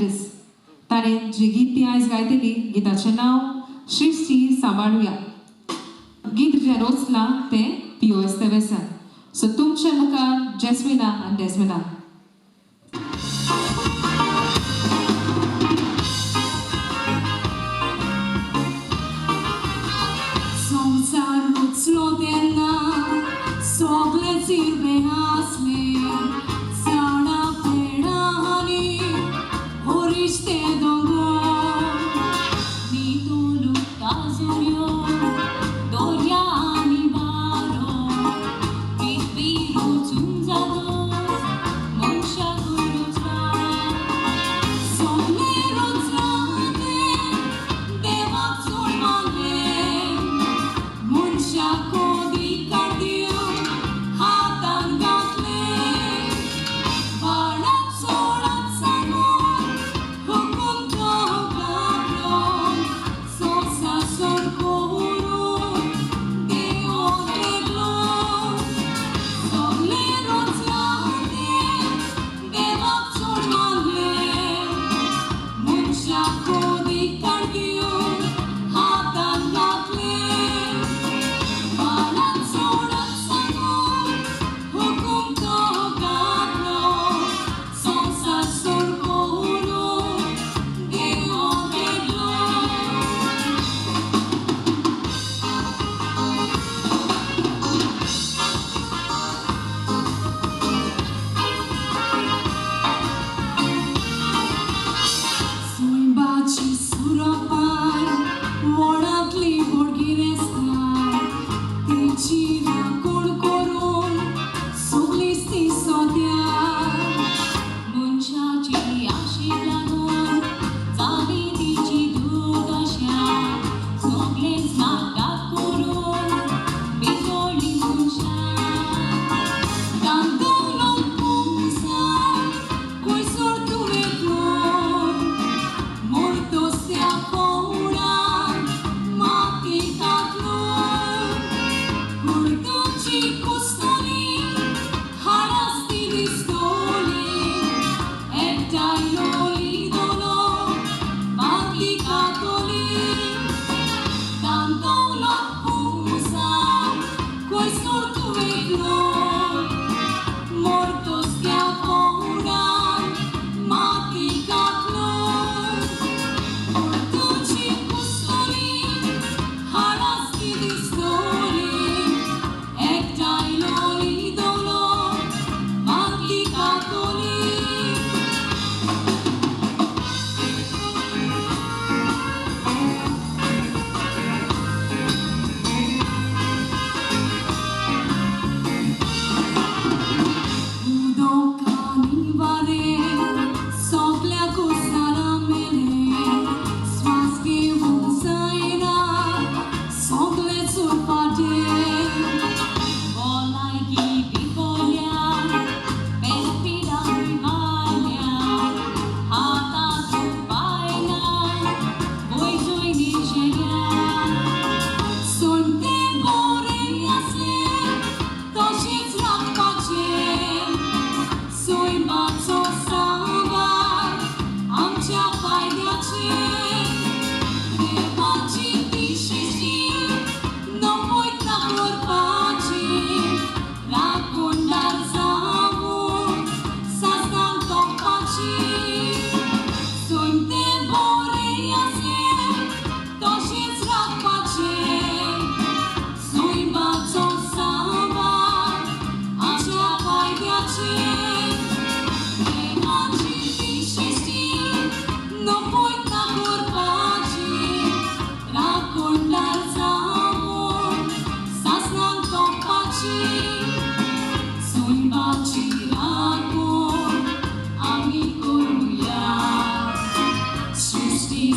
दीस ताणें जी गीत ती आयज गायतली गिताचें नांव सृश्टी सांबाळुया. गीत जें रचलां तें पियो एस्तेवेसान. सो तुमचे मुखार जॅस्मिना आनी डेस्मिना. संसार रुचलो तेन्ना सगळें चिरबें आसलें. झाडां पेडां आनी हरिश्ते दोंगर. न्हिदून उठ्ठा झऱ्यो दर्या आनी वारो. पृथ्वी रचून जागोस मनशाक रुचला. सगळें रचलां तें देवाक चोड मानलें. मनशाक अधिकार दिवन हातान घातलें. वाडाक सोडात सांगून हुकूम तो घातलो. संसार करून देव देगलो. सगळें रचलां तें देवाक चोड मानलें. मनशाक अधिकार दिवन हातान घातलें. वाडाक सोडात सांगून हुकूम तो घातलो. संसार करून देव देगलो. सोयबाची सुरपाय वडांतली भुरगीं रेसतात. तिची राखण करून सगळींच ती सोद्यात. मनशाची आशेक लागून जाली तिची दुर्दशा. सगळेंच नाटक करून बिगडली मनशा. तांदूळ पुंसाक खंयसर तुवें घेवन मरतोस त्या कोवडान मातीक घातलो. कुर्तुची कुस्तली हाडास ती दिसतली. एकठांय लिदलो मातीक घातली. तांदूळ पुंसाक खंयसर तुवें घेवन मरतोस त्या कोवडान मातीक घातलो. कुर्तुची कुस्तली हाडास ती दिसतली. एकठांय लिदलो मातीक घातली. उदक आनी वारें सगळ्याक उसारा मेलें. स्वास घेवंक जायना सगळेंच उरपाटें. भलायकी बिगडल्या पेटपिडा विमाल्या. हाताक उपाय ना वैजोय निर्शेल्या. सोंतें बरें आसलें तशेंच राखपाचें. सोयबाचो सांबाळ आमच्या फायद्याचें. देवाची ती सृश्टी नपयता करपाची. राखणदार जावून सासणाक तोपपाची. सोंतें बरें आसलें तशेंच राखपाचें. सोयबाचो सांबाळ आमच्या फायद्याचें. देवाची ती सृश्टी नपयता करपाची. राखणदार जावून सासणाक तोपपाची. सोयबाची राखण आमी करुया. सृश्टी